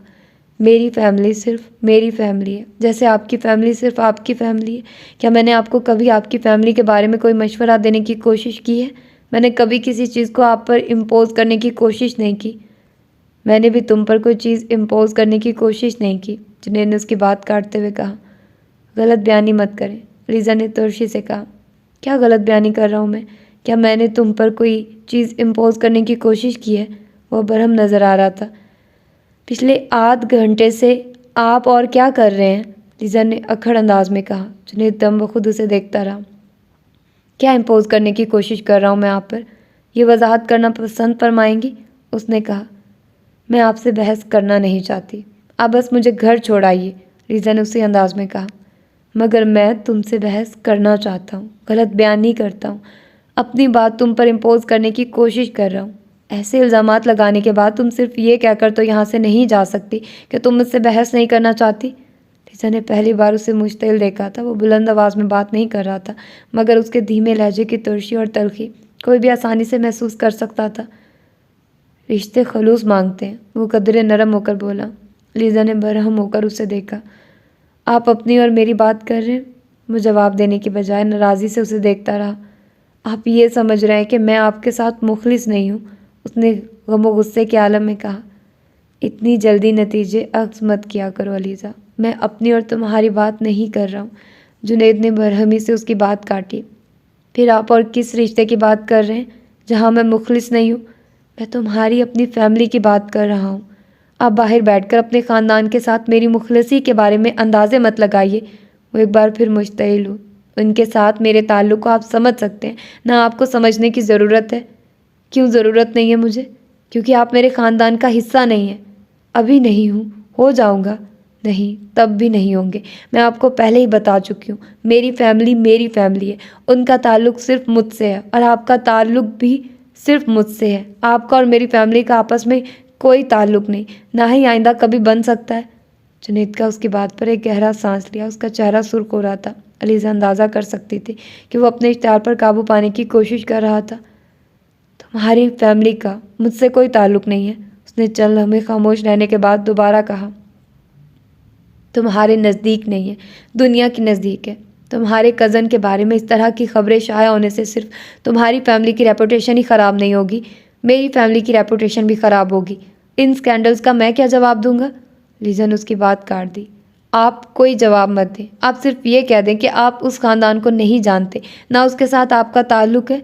मेरी फैमिली सिर्फ मेरी फैमिली है, जैसे आपकी फैमिली सिर्फ आपकी फैमिली है। क्या मैंने आपको कभी आपकी फैमिली के बारे में कोई मशवरा देने की कोशिश की है? मैंने कभी किसी चीज़ को आप पर इम्पोज़ करने की कोशिश नहीं की। मैंने भी तुम पर कोई चीज़ इम्पोज़ करने की कोशिश नहीं की, जुनैद ने उसकी बात काटते हुए कहा। गलत बयानी मत करें, लीज़ा ने तुर्शी से कहा। क्या गलत बयानी कर रहा हूँ मैं? क्या मैंने तुम पर कोई चीज़ इम्पोज़ करने की कोशिश की है? वह बरहम नज़र आ रहा था। पिछले आध घंटे से आप और क्या कर रहे हैं? लीज़ा ने अखड़ अंदाज में कहा। जुनैद दम बखुद उसे देखता रहा। क्या इम्पोज़ करने की कोशिश कर रहा हूँ मैं आप पर? यह वजाहत करना पसंद फरमाएंगी? उसने कहा। मैं आपसे बहस करना नहीं चाहती, आप बस मुझे घर छोड़ आइए, लीज़ा ने उसी अंदाज में कहा। मगर मैं तुमसे बहस करना चाहता हूँ, गलत बयान नहीं करता हूँ। अपनी बात तुम पर इम्पोज़ करने की कोशिश कर रहा हूँ। ऐसे इल्ज़ामात लगाने के बाद तुम सिर्फ ये कहकर तो यहाँ से नहीं जा सकती कि तुम मुझसे बहस नहीं करना चाहती। लीज़ा ने पहली बार उसे मुश्तिल देखा था। वो बुलंद आवाज़ में बात नहीं कर रहा था, मगर उसके धीमे लहजे की तुर्शी और तलखी कोई भी आसानी से महसूस कर सकता था। रिश्ते खलूस मांगते हैं, वो कदरे नरम होकर बोला। लीज़ा ने बरहम होकर उसे देखा। आप अपनी और मेरी बात कर रहे हैं? वो जवाब देने की बजाय नाराज़ी से उसे देखता रहा। आप ये समझ रहे हैं कि मैं आपके साथ मुखलिस नहीं हूँ, उसने गम व गुस्से के आलम में कहा। इतनी जल्दी नतीजे अख्ज़ मत किया करो अलीज़ा, मैं अपनी और तुम्हारी बात नहीं कर रहा हूँ। जुनैद ने बरहमी से उसकी बात काटी। फिर आप और किस रिश्ते की बात कर रहे हैं जहाँ मैं मुखलिस नहीं हूँ? मैं तुम्हारी अपनी फैमिली की बात कर रहा हूँ। आप बाहर बैठकर अपने ख़ानदान के साथ मेरी मुखलिसी के बारे में अंदाज़े मत लगाइए। वो एक बार फिर मुश्तिल हुई। उनके साथ मेरे ताल्लुक़ को आप समझ सकते हैं, ना आपको समझने की ज़रूरत है। क्यों ज़रूरत नहीं है मुझे? क्योंकि आप मेरे ख़ानदान का हिस्सा नहीं हैं। अभी नहीं हूँ, हो जाऊँगा। नहीं, तब भी नहीं होंगे। मैं आपको पहले ही बता चुकी हूँ, मेरी फैमिली है। उनका ताल्लुक़ सिर्फ मुझसे है और आपका ताल्लुक़ भी सिर्फ मुझसे है। आपका और मेरी फैमिली का आपस में कोई ताल्लुक़ नहीं, ना ही आइंदा कभी बन सकता है। जुनैद का उसकी बात पर एक गहरा सांस लिया। उसका चेहरा सुर्ख हो रहा था। अलीज़ा अंदाज़ा कर सकती थी कि वो अपने इश्तिहार पर काबू पाने की कोशिश कर रहा था। तुम्हारी फैमिली का मुझसे कोई ताल्लुक़ नहीं है, उसने चंद लम्हे खामोश रहने के बाद दोबारा कहा। तुम्हारे नज़दीक नहीं है, दुनिया के नज़दीक है। तुम्हारे कज़न के बारे में इस तरह की खबरें शाया होने से सिर्फ तुम्हारी फैमिली की रेपुटेशन ही ख़राब नहीं होगी, मेरी फैमिली की रेपुटेशन भी ख़राब होगी। इन स्कैंडल्स का मैं क्या जवाब दूंगा? लीज़ा ने उसकी बात काट दी। आप कोई जवाब मत दें, आप सिर्फ ये कह दें कि आप उस ख़ानदान को नहीं जानते, ना उसके साथ आपका ताल्लुक़ है।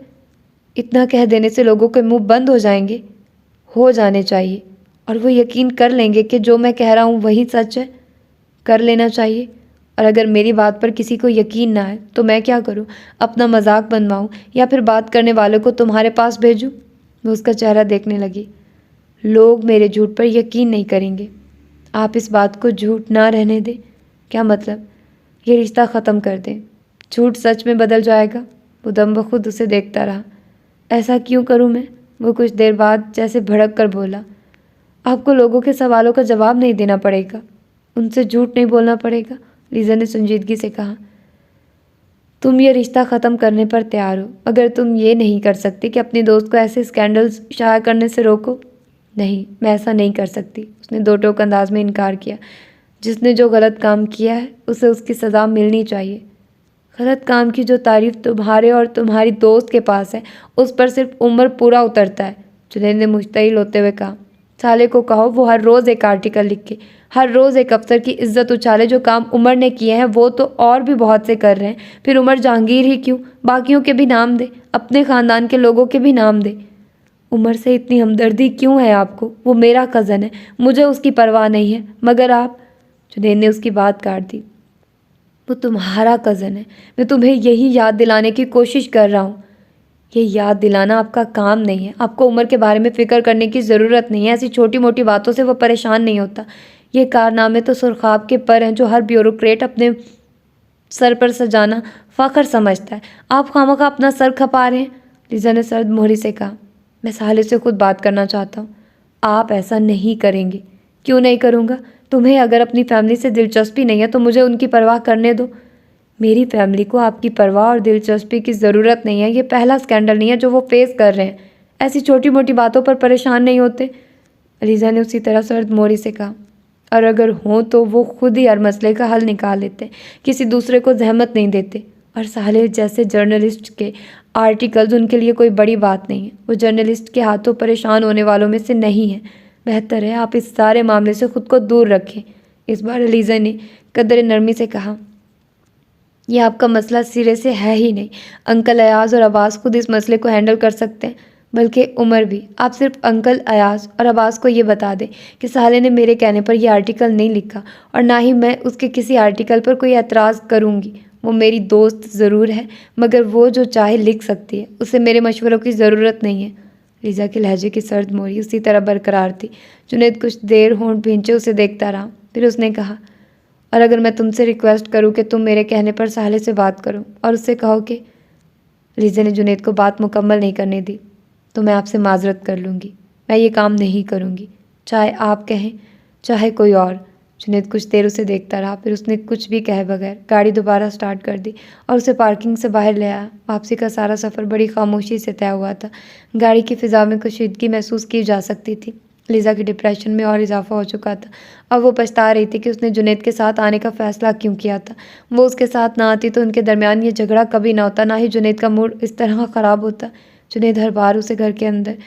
इतना कह देने से लोगों के मुंह बंद हो जाएंगे? हो जाने चाहिए, और वो यकीन कर लेंगे कि जो मैं कह रहा हूँ वही सच है। कर लेना चाहिए। और अगर मेरी बात पर किसी को यकीन ना आए तो मैं क्या करूँ? अपना मजाक बनवाऊँ या फिर बात करने वालों को तुम्हारे पास भेजूँ? वो उसका चेहरा देखने लगी। लोग मेरे झूठ पर यकीन नहीं करेंगे। आप इस बात को झूठ ना रहने दें। क्या मतलब? ये रिश्ता ख़त्म कर दें, झूठ सच में बदल जाएगा। वो दम बखुद उसे देखता रहा। ऐसा क्यों करूं मैं? वो कुछ देर बाद जैसे भड़क कर बोला। आपको लोगों के सवालों का जवाब नहीं देना पड़ेगा, उनसे झूठ नहीं बोलना पड़ेगा। लीजा ने संजीदगी से कहा। तुम ये रिश्ता ख़त्म करने पर तैयार हो, मगर तुम ये नहीं कर सकती कि अपने दोस्त को ऐसे स्कैंडल्स शाया करने से रोको। नहीं, मैं ऐसा नहीं कर सकती, उसने दो टोक अंदाज में इनकार किया। जिसने जो गलत काम किया है उसे उसकी सज़ा मिलनी चाहिए। गलत काम की जो तारीफ तुम्हारे और तुम्हारी दोस्त के पास है, उस पर सिर्फ उम्र पूरा उतरता है, जुनैद ने मुश्तइल होते हुए कहा। साले को कहो वो हर रोज़ एक आर्टिकल लिख के, हर रोज़ एक अफसर की इज्जत उछाले। जो काम उमर ने किए हैं वो तो और भी बहुत से कर रहे हैं, फिर उमर जहांगीर ही क्यों, बाकियों के भी नाम दे, अपने ख़ानदान के लोगों के भी नाम दे। उमर से इतनी हमदर्दी क्यों है आपको? वो मेरा कज़न है, मुझे उसकी परवाह नहीं है, मगर आप। जुनैद ने उसकी बात काट दी। वो तुम्हारा कज़न है, मैं तुम्हें यही याद दिलाने की कोशिश कर रहा हूँ। ये याद दिलाना आपका काम नहीं है। आपको उमर के बारे में फ़िक्र करने की ज़रूरत नहीं है। ऐसी छोटी मोटी बातों से वो परेशान नहीं होता। ये कारनामे तो सुरखाब के पर हैं जो हर ब्यूरोक्रेट अपने सर पर सजाना फ़ख्र समझता है। आप खामखा अपना सर खपा रहे हैं, लीजा ने सर्द मोहरी से कहा। मैं साले से खुद बात करना चाहता हूँ। आप ऐसा नहीं करेंगे। क्यों नहीं करूँगा? तुम्हें अगर अपनी फैमिली से दिलचस्पी नहीं है तो मुझे उनकी परवाह करने दो। मेरी फैमिली को आपकी परवाह और दिलचस्पी की ज़रूरत नहीं है। ये पहला स्कैंडल नहीं है जो वो फेस कर रहे हैं। ऐसी छोटी मोटी बातों पर परेशान नहीं होते, लीजा ने उसी तरह सर्द मोहरी से कहा। और अगर हों तो वो खुद ही हर मसले का हल निकाल लेते, किसी दूसरे को जहमत नहीं देते। और साले जैसे जर्नलिस्ट के आर्टिकल्स उनके लिए कोई बड़ी बात नहीं है। वो जर्नलिस्ट के हाथों परेशान होने वालों में से नहीं है। बेहतर है आप इस सारे मामले से खुद को दूर रखें। इस बार लीजा ने कदर नरमी से कहा। यह आपका मसला सिरे से है ही नहीं। अंकल अयाज और अब्बास खुद इस मसले को हैंडल कर सकते हैं, बल्कि उमर भी। आप सिर्फ अंकल अयाज और अब्बास को ये बता दें कि साले ने मेरे कहने पर यह आर्टिकल नहीं लिखा, और ना ही मैं उसके किसी आर्टिकल पर कोई एतराज़ करूँगी। वो मेरी दोस्त ज़रूर है, मगर वो जो चाहे लिख सकती है, उसे मेरे मशवरों की ज़रूरत नहीं है। लीजा के लहजे की सर्द मोहरी उसी तरह बरकरार थी। जुनैद कुछ देर होंठ भींचे उसे देखता रहा, फिर उसने कहा। और अगर मैं तुमसे रिक्वेस्ट करूं कि तुम मेरे कहने पर साले से बात करो और उससे कहो कि। लीजा ने जुनैद को बात मुकम्मल नहीं करने दी। तो मैं आपसे माजरत कर लूँगी, मैं ये काम नहीं करूँगी, चाहे आप कहें चाहे कोई और। जुनैद कुछ देर उसे देखता रहा, फिर उसने कुछ भी कहे बगैर गाड़ी दोबारा स्टार्ट कर दी और उसे पार्किंग से बाहर ले आया। वापसी का सारा सफ़र बड़ी खामोशी से तय हुआ था। गाड़ी की फ़िज़ा में कशीदगी महसूस की जा सकती थी। लीजा के डिप्रेशन में और इजाफा हो चुका था। अब वो पछता रही थी कि उसने जुनैद के साथ आने का फ़ैसला क्यों किया था। वो उसके साथ ना आती तो उनके दरमियान ये झगड़ा कभी ना होता, ना ही जुनैद का मूड इस तरह ख़राब होता। जुनैद हर बार उसे घर के अंदर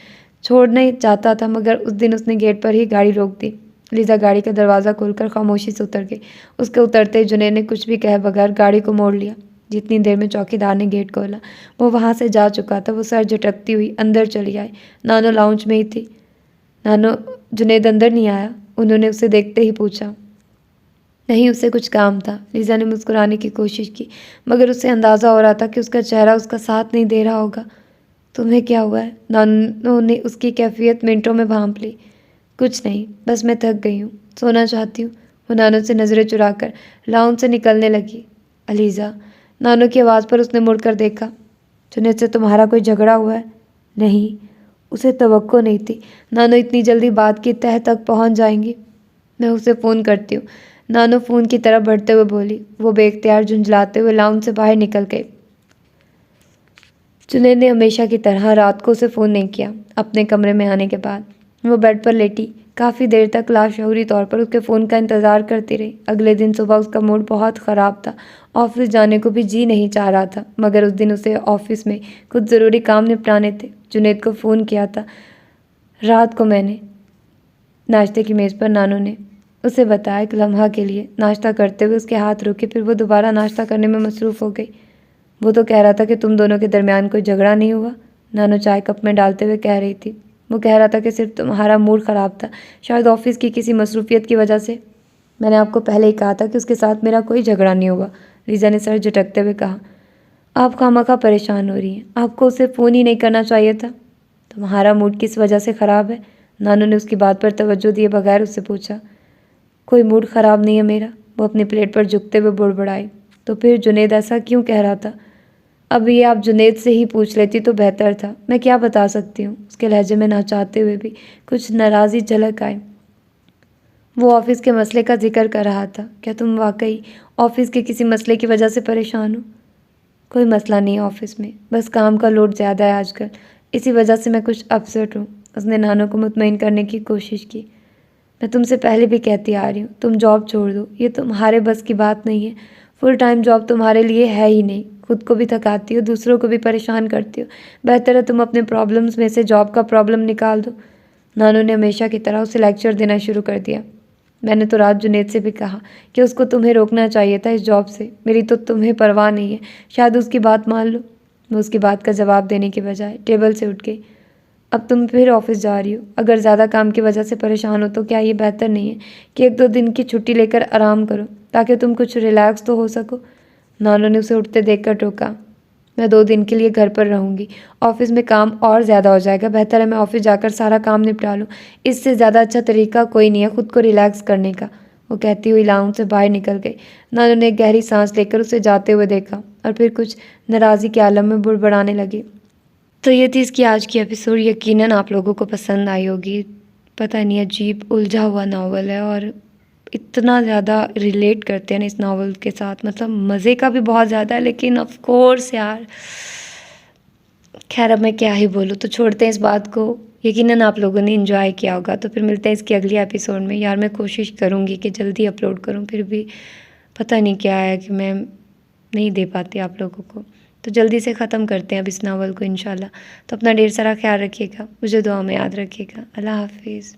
छोड़ना चाहता था, मगर उस दिन उसने गेट पर ही गाड़ी रोक दी। लीजा गाड़ी का दरवाज़ा खोलकर खामोशी से उतर गई। उसके उतरते ही जुनैद ने कुछ भी कहे बगैर गाड़ी को मोड़ लिया। जितनी देर में चौकीदार ने गेट खोला वो वहाँ से जा चुका था। वो सर झटकती हुई अंदर चली आई। नानो लाउंज में ही थी। नानो, जुनैद अंदर नहीं आया? उन्होंने उसे देखते ही पूछा। नहीं, उसे कुछ काम था। लीजा ने मुस्कुराने की कोशिश की, मगर उसे अंदाज़ा हो रहा था कि उसका चेहरा उसका साथ नहीं दे रहा होगा। तुम्हें क्या हुआ है? नानो ने उसकी कैफियत मिनटों में भांप ली। कुछ नहीं, बस मैं थक गई हूँ, सोना चाहती हूँ। वो नानो से नज़रें चुराकर लाउंज से निकलने लगी। अलीज़ा, नानो की आवाज़ पर उसने मुड़कर देखा। जुनैद से तुम्हारा कोई झगड़ा हुआ है? नहीं, उसे तवक्को नहीं थी नानो इतनी जल्दी बात की तह तक पहुँच जाएंगी। मैं उसे फ़ोन करती हूँ, नानो फ़ोन की तरफ बढ़ते हुए बोली। वो बेख्तियार झुंझलाते हुए लाउंज से बाहर निकल गए। जुनैद ने हमेशा की तरह रात को उसे फ़ोन नहीं किया। अपने कमरे में आने के बाद वो बेड पर लेटी काफ़ी देर तक लाशऊरी तौर पर उसके फ़ोन का इंतज़ार करती रही। अगले दिन सुबह उसका मूड बहुत ख़राब था। ऑफिस जाने को भी जी नहीं चाह रहा था, मगर उस दिन उसे ऑफिस में कुछ ज़रूरी काम निपटाने थे। जुनैद को फ़ोन किया था रात को मैंने। नाश्ते की मेज़ पर नानो ने उसे बताया। एक लम्हा के लिए नाश्ता करते हुए उसके हाथ रुके, फिर वो दोबारा नाश्ता करने में मसरूफ़ हो गई। वो तो कह रहा था कि तुम दोनों के दरमियान कोई झगड़ा नहीं हुआ। नानू चाय कप में डालते हुए कह रही थी। वो कह रहा था कि सिर्फ तुम्हारा मूड ख़राब था, शायद ऑफिस की किसी मसरूफियत की वजह से। मैंने आपको पहले ही कहा था कि उसके साथ मेरा कोई झगड़ा नहीं होगा, लीज़ा ने सर झटकते हुए कहा। आप खामखा परेशान हो रही हैं, आपको उसे फ़ोन ही नहीं करना चाहिए था। तुम्हारा मूड किस वजह से ख़राब है? नानू ने उसकी बात पर तवज्जो दिए बगैर उससे पूछा। कोई मूड ख़राब नहीं है मेरा, वो अपनी प्लेट पर झुकते हुए बुड़बड़ाई। तो फिर जुनेद ऐसा क्यों कह रहा था? अब ये आप जुनेद से ही पूछ लेती तो बेहतर था, मैं क्या बता सकती हूँ। उसके लहजे में ना चाहते हुए भी कुछ नाराज़ी झलक आई। वो ऑफिस के मसले का जिक्र कर रहा था। क्या तुम वाकई ऑफिस के किसी मसले की वजह से परेशान हो? कोई मसला नहीं है ऑफिस में, बस काम का लोड ज़्यादा है आजकल, इसी वजह से मैं कुछ अपसेट हूँ। उसने नानू को मुतमईन करने की कोशिश की। मैं तुमसे पहले भी कहती आ रही हूँ, तुम जॉब छोड़ दो, ये तुम्हारे बस की बात नहीं है। फुल टाइम जॉब तुम्हारे लिए है ही नहीं, खुद को भी थकाती हो, दूसरों को भी परेशान करती हो। बेहतर है तुम अपने प्रॉब्लम्स में से जॉब का प्रॉब्लम निकाल दो। नानू ने हमेशा की तरह उसे लेक्चर देना शुरू कर दिया। मैंने तो रात जुनेद से भी कहा कि उसको तुम्हें रोकना चाहिए था इस जॉब से, मेरी तो तुम्हें परवाह नहीं है, शायद उसकी बात मान लो। वो उसकी बात का जवाब देने के बजाय टेबल से उठ गई। अब तुम फिर ऑफिस जा रही हो, अगर ज़्यादा काम की वजह से परेशान हो तो क्या ये बेहतर नहीं है कि 1-2 दिन की छुट्टी लेकर आराम करो, ताकि तुम कुछ रिलैक्स तो हो सको। नानू ने उसे उठते देखकर टोका। मैं 2 दिन के लिए घर पर रहूँगी, ऑफिस में काम और ज़्यादा हो जाएगा, बेहतर है मैं ऑफिस जाकर सारा काम निपटा लूँ। इससे ज़्यादा अच्छा तरीका कोई नहीं है खुद को रिलैक्स करने का। वो कहती हुई लाउंज से बाहर निकल गई। नानू ने एक गहरी सांस लेकर उसे जाते हुए देखा और फिर कुछ नाराज़गी के आलम में बुड़बड़ाने लगी। तो ये थी इसकी आज की एपिसोड। यकीनन आप लोगों को पसंद आई होगी। पता नहीं, अजीब उलझा हुआ नावल है और इतना ज़्यादा रिलेट करते हैं ना इस नावल के साथ, मतलब मज़े का भी बहुत ज़्यादा है, लेकिन ऑफ कोर्स यार, खैर अब मैं क्या ही बोलूँ। तो छोड़ते हैं इस बात को। यकीनन आप लोगों ने इन्जॉय किया होगा। तो फिर मिलते हैं इसकी अगली एपिसोड में। यार मैं कोशिश करूँगी कि जल्दी अपलोड करूँ, फिर भी पता नहीं क्या है कि मैं नहीं दे पाती आप लोगों को। तो जल्दी से ख़त्म करते हैं अब इस नावल को इंशाल्लाह। तो अपना ढेर सारा ख्याल रखिएगा, मुझे दुआ में याद रखिएगा। अल्लाह हाफिज़।